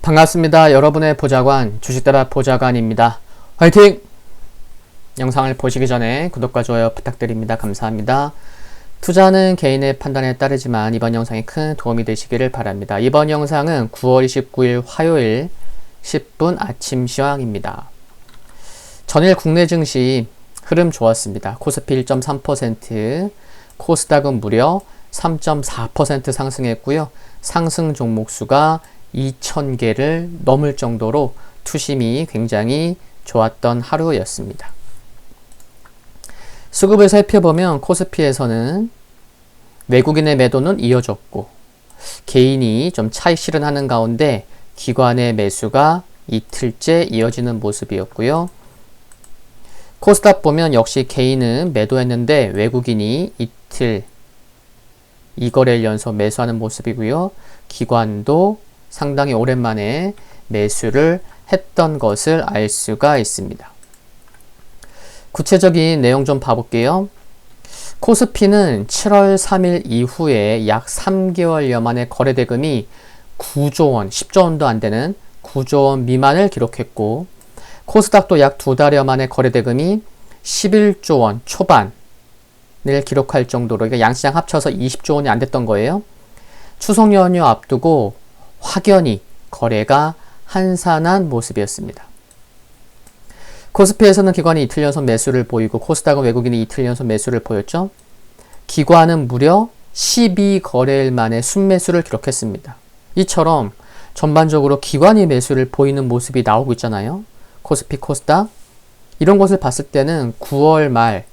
반갑습니다. 여러분의 보좌관, 주식따라 보좌관입니다. 화이팅! 영상을 보시기 전에 구독과 좋아요 부탁드립니다. 감사합니다. 투자는 개인의 판단에 따르지만 이번 영상이 큰 도움이 되시기를 바랍니다. 이번 영상은 9월 29일 화요일 10분 아침 시황입니다. 전일 국내 증시 흐름 좋았습니다. 코스피 1.3%, 코스닥은 무려 3.4% 상승했고요. 상승 종목 수가 2,000개를 넘을 정도로 투심이 굉장히 좋았던 하루였습니다. 수급을 살펴보면 코스피에서는 외국인의 매도는 이어졌고 개인이 좀 차익 실현하는 가운데 기관의 매수가 이틀째 이어지는 모습이었고요. 코스닥 보면 역시 개인은 매도했는데 외국인이 이틀 2거래일 연속 매수하는 모습이고요. 기관도 상당히 오랜만에 매수를 했던 것을 알 수가 있습니다. 구체적인 내용 좀 봐볼게요. 코스피는 7월 3일 이후에 약 3개월여 만에 거래대금이 9조 원, 10조 원도 안 되는 9조 원 미만을 기록했고, 코스닥도 약 2달여 만에 거래대금이 11조 원 초반을 기록할 정도로, 그러니까 양시장 합쳐서 20조 원이 안 됐던 거예요. 추석 연휴 앞두고 확연히 거래가 한산한 모습이었습니다. 코스피에서는 기관이 이틀 연속 매수를 보이고 코스닥은 외국인이 이틀 연속 매수를 보였죠. 기관은 무려 12거래일 만에 순매수를 기록했습니다. 이처럼 전반적으로 기관이 매수를 보이는 모습이 나오고 있잖아요. 코스피, 코스닥. 이런 것을 봤을 때는 9월 말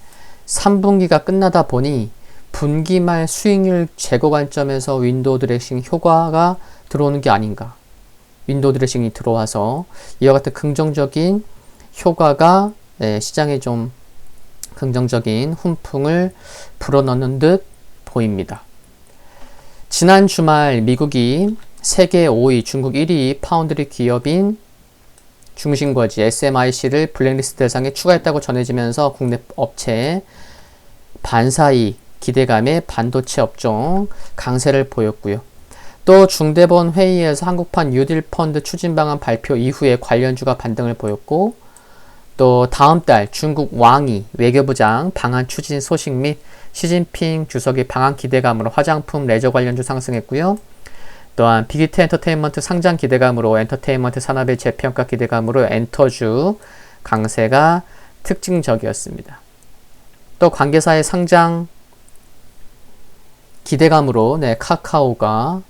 3분기가 끝나다 보니 분기 말 수익률 제고 관점에서 윈도우 드레싱 효과가 들어오는 게 아닌가. 윈도우 드레싱이 들어와서 이와 같은 긍정적인 효과가 시장에 좀 긍정적인 훈풍을 불어넣는 듯 보입니다. 지난 주말 미국이 세계 5위, 중국 1위 파운드리 기업인 중심거지 SMIC를 블랙리스트 대상에 추가했다고 전해지면서 국내 업체 반사이 기대감에 반도체 업종 강세를 보였고요. 또 중대본 회의에서 한국판 뉴딜 펀드 추진 방안 발표 이후에 관련주가 반등을 보였고, 또 다음 달 중국 왕이 외교부장 방한 추진 소식 및 시진핑 주석의 방한 기대감으로 화장품 레저 관련주 상승했고요. 또한 빅히트 엔터테인먼트 상장 기대감으로 엔터테인먼트 산업의 재평가 기대감으로 엔터주 강세가 특징적이었습니다. 또 관계사의 상장 기대감으로 카카오가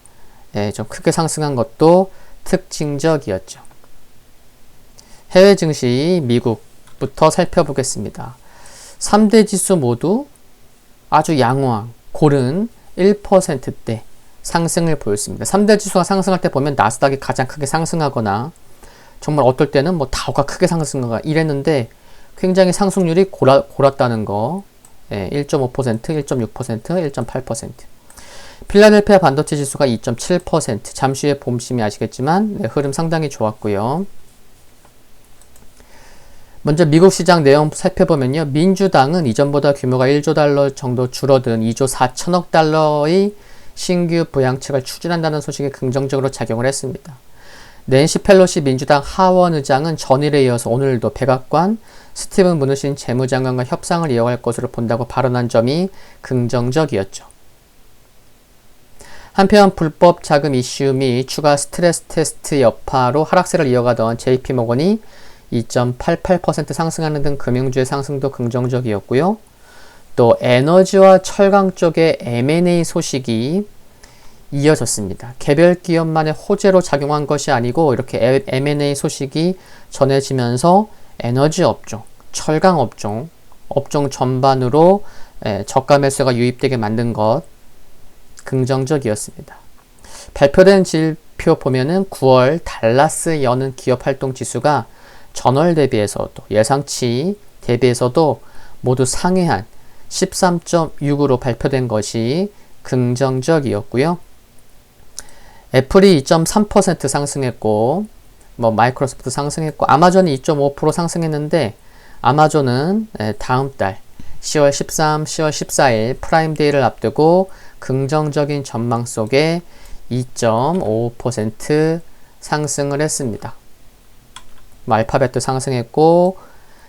좀 크게 상승한 것도 특징적이었죠. 해외 증시 미국부터 살펴보겠습니다. 3대 지수 모두 아주 양호한 고른 1%대 상승을 보였습니다. 3대 지수가 상승할 때 보면 나스닥이 가장 크게 상승하거나 정말 어떨 때는 다우가 크게 상승하거나 이랬는데 굉장히 상승률이 골았다는 거. 1.5%, 1.6%, 1.8%. 필라델피아 반도체 지수가 2.7%. 잠시 후에 봄심이 아시겠지만 흐름 상당히 좋았고요. 먼저 미국 시장 내용 살펴보면요. 민주당은 이전보다 규모가 1조 달러 정도 줄어든 2조 4천억 달러의 신규 부양책을 추진한다는 소식에 긍정적으로 작용을 했습니다. 낸시 펠로시 민주당 하원 의장은 전일에 이어서 오늘도 백악관 스티븐 무누신 재무장관과 협상을 이어갈 것으로 본다고 발언한 점이 긍정적이었죠. 한편 불법 자금 이슈 및 추가 스트레스 테스트 여파로 하락세를 이어가던 JP모건이 2.88% 상승하는 등 금융주의 상승도 긍정적이었고요. 또 에너지와 철강 쪽의 M&A 소식이 이어졌습니다. 개별 기업만의 호재로 작용한 것이 아니고 이렇게 M&A 소식이 전해지면서 에너지 업종, 철강 업종 전반으로 저가 매수가 유입되게 만든 것 긍정적이었습니다. 발표된 지표 보면은 9월 달라스 여는 기업 활동 지수가 전월 대비해서도 예상치 대비해서도 모두 상회한 13.6으로 발표된 것이 긍정적이었고요. 애플이 2.3% 상승했고 마이크로소프트 상승했고 아마존이 2.5% 상승했는데 아마존은 다음 달 10월 13, 10월 14일 프라임데이를 앞두고 긍정적인 전망 속에 2.5% 상승을 했습니다. 알파벳도 상승했고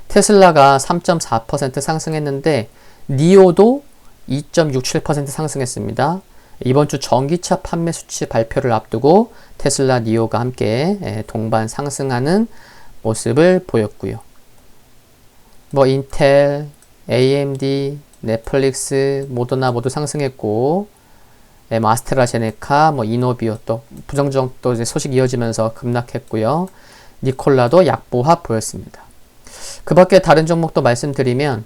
테슬라가 3.4% 상승했는데 니오도 2.67% 상승했습니다. 이번 주 전기차 판매 수치 발표를 앞두고 테슬라, 니오가 함께 동반 상승하는 모습을 보였고요. 인텔, AMD, 넷플릭스, 모더나 모두 상승했고 아스트라제네카, 이노비오 또 부정적 또 이제 소식 이어지면서 급락했고요. 니콜라도 약보합 보였습니다. 그 밖에 다른 종목도 말씀드리면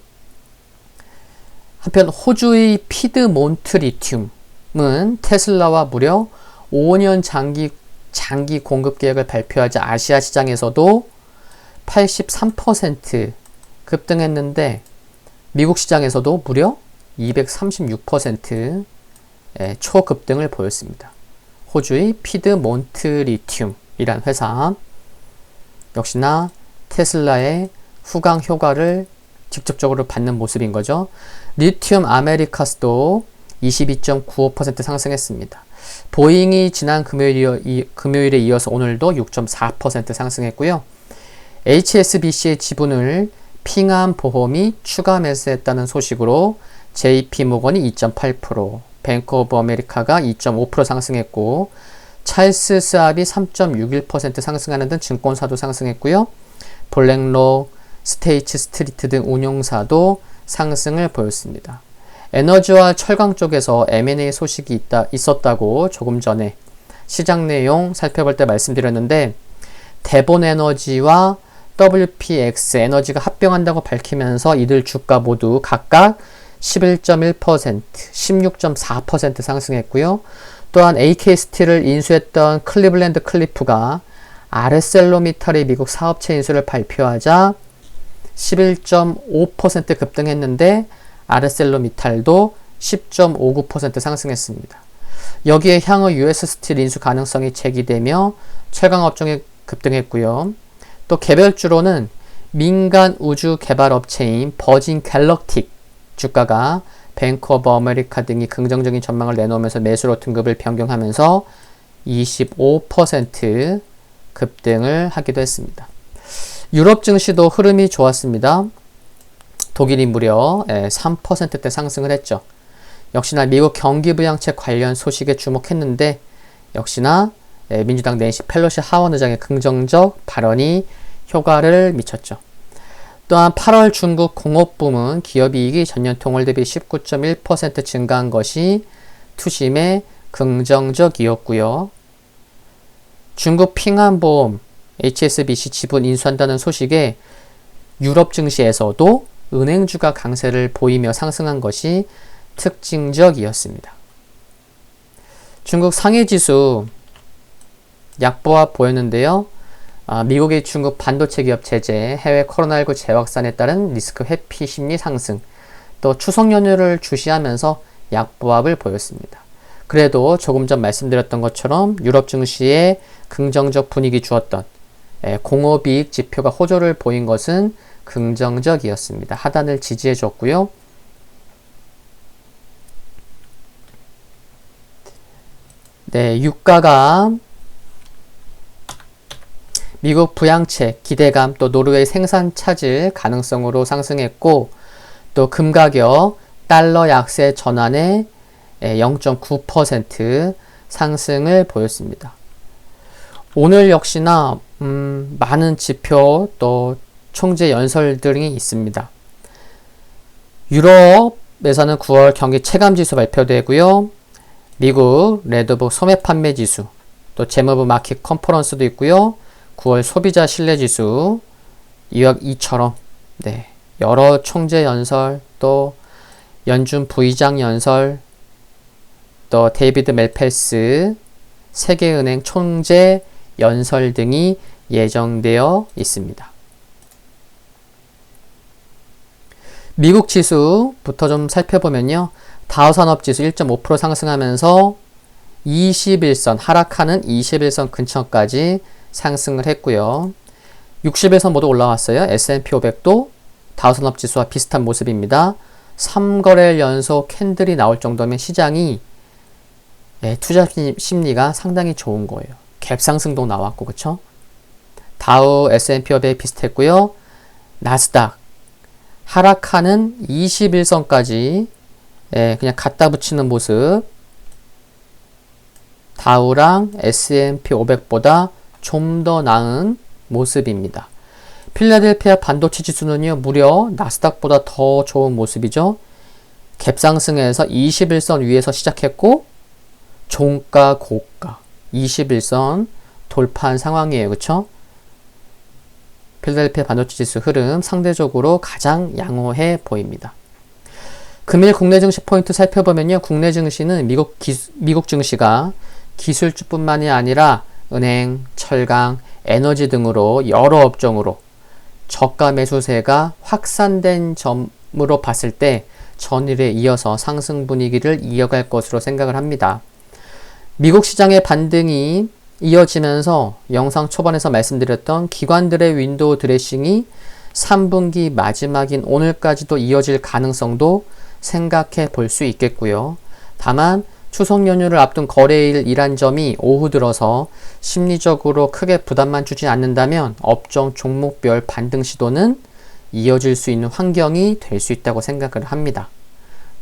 한편 호주의 피드몬트 리튬은 테슬라와 무려 5년 장기 공급 계획을 발표하자 아시아 시장에서도 83% 급등했는데 미국 시장에서도 무려 236% 초급등을 보였습니다. 호주의 피드몬트 리튬이란 회사 역시나 테슬라의 후광 효과를 직접적으로 받는 모습인 거죠. 리튬 아메리카스도 22.95% 상승했습니다. 보잉이 지난 금요일에 이어서 오늘도 6.4% 상승했고요. HSBC의 지분을 핑암보험이 추가 매수했다는 소식으로 JP모건이 2.8%, 뱅크 오브 아메리카가 2.5% 상승했고 찰스 스왑이 3.61% 상승하는 등 증권사도 상승했고요. 블랙록, 스테이트 스트리트 등 운용사도 상승을 보였습니다. 에너지와 철강 쪽에서 M&A 소식이 있었다고 조금 전에 시장 내용 살펴볼 때 말씀드렸는데 대본에너지와 WPX 에너지가 합병한다고 밝히면서 이들 주가 모두 각각 11.1%, 16.4% 상승했고요. 또한 AK스틸을 인수했던 클리블랜드 클리프가 아르셀로미탈의 미국 사업체 인수를 발표하자 11.5% 급등했는데 아르셀로미탈도 10.59% 상승했습니다. 여기에 향후 US 스틸 인수 가능성이 제기되며 철강 업종이 급등했고요. 또 개별주로는 민간 우주 개발 업체인 버진 갤럭틱 주가가 뱅크 오브 아메리카 등이 긍정적인 전망을 내놓으면서 매수로 등급을 변경하면서 25% 급등을 하기도 했습니다. 유럽 증시도 흐름이 좋았습니다. 독일이 무려 3%대 상승을 했죠. 역시나 미국 경기부양책 관련 소식에 주목했는데 역시나 민주당 낸시 펠로시 하원 의장의 긍정적 발언이 효과를 미쳤죠. 또한 8월 중국 공업부문 기업이익이 전년 동월 대비 19.1% 증가한 것이 투심에 긍정적이었고요. 중국 핑안보험 HSBC 지분 인수한다는 소식에 유럽 증시에서도 은행주가 강세를 보이며 상승한 것이 특징적이었습니다. 중국 상해지수 약보합 보였는데요. 미국의 중국 반도체 기업 제재, 해외 코로나19 재확산에 따른 리스크 회피 심리 상승, 또 추석 연휴를 주시하면서 약보합을 보였습니다. 그래도 조금 전 말씀드렸던 것처럼 유럽 증시에 긍정적 분위기 주었던 공업이익 지표가 호조를 보인 것은 긍정적이었습니다. 하단을 지지해 줬고요. 유가가 미국 부양책 기대감 또 노르웨이 생산 차질 가능성으로 상승했고 또 금가격 달러 약세 전환에 0.9% 상승을 보였습니다. 오늘 역시나 많은 지표 또 총재 연설 등이 있습니다. 유럽에서는 9월 경기 체감지수 발표되고요. 미국 레드북 소매 판매 지수, 또 재무부 마켓 컨퍼런스도 있고요. 9월 소비자 신뢰지수, 이처럼 여러 총재 연설, 또 연준 부의장 연설, 또 데이비드 멜펠스 세계은행 총재 연설 등이 예정되어 있습니다. 미국 지수부터 좀 살펴보면요. 다우산업지수 1.5% 상승하면서 21선, 하락하는 21선 근처까지 상승을 했고요. 60에서 모두 올라왔어요. S&P 500도 다우산업지수와 비슷한 모습입니다. 3거래일 연속 캔들이 나올 정도면 시장이 투자 심리가 상당히 좋은 거예요. 갭상승도 나왔고, 그쵸? 다우, S&P 500 비슷했고요. 나스닥 하락하는 21선까지 그냥 갖다 붙이는 모습. 다우랑 S&P 500보다 좀 더 나은 모습입니다. 필라델피아 반도체 지수는요, 무려 나스닥보다 더 좋은 모습이죠. 갭상승에서 21선 위에서 시작했고, 종가, 고가, 21선 돌파한 상황이에요. 그쵸? 필라델피아 반도체 지수 흐름 상대적으로 가장 양호해 보입니다. 금일 국내 증시 포인트 살펴보면요, 국내 증시는 미국 증시가 기술주뿐만이 아니라 은행, 철강, 에너지 등으로 여러 업종으로 저가 매수세가 확산된 점으로 봤을 때 전일에 이어서 상승 분위기를 이어갈 것으로 생각을 합니다. 미국 시장의 반등이 이어지면서 영상 초반에서 말씀드렸던 기관들의 윈도우 드레싱이 3분기 마지막인 오늘까지도 이어질 가능성도 생각해 볼 수 있겠고요. 다만 추석 연휴를 앞둔 거래일이란 점이 오후 들어서 심리적으로 크게 부담만 주지 않는다면 업종 종목별 반등 시도는 이어질 수 있는 환경이 될 수 있다고 생각을 합니다.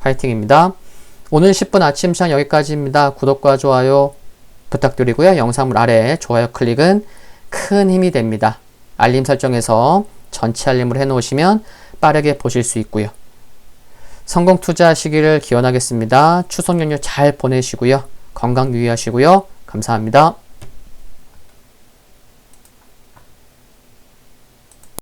화이팅입니다. 오늘 10분 아침 시장 여기까지입니다. 구독과 좋아요 부탁드리고요. 영상물 아래 좋아요 클릭은 큰 힘이 됩니다. 알림 설정에서 전체 알림을 해놓으시면 빠르게 보실 수 있고요. 성공 투자하시기를 기원하겠습니다. 추석 연휴 잘 보내시고요. 건강 유의하시고요. 감사합니다.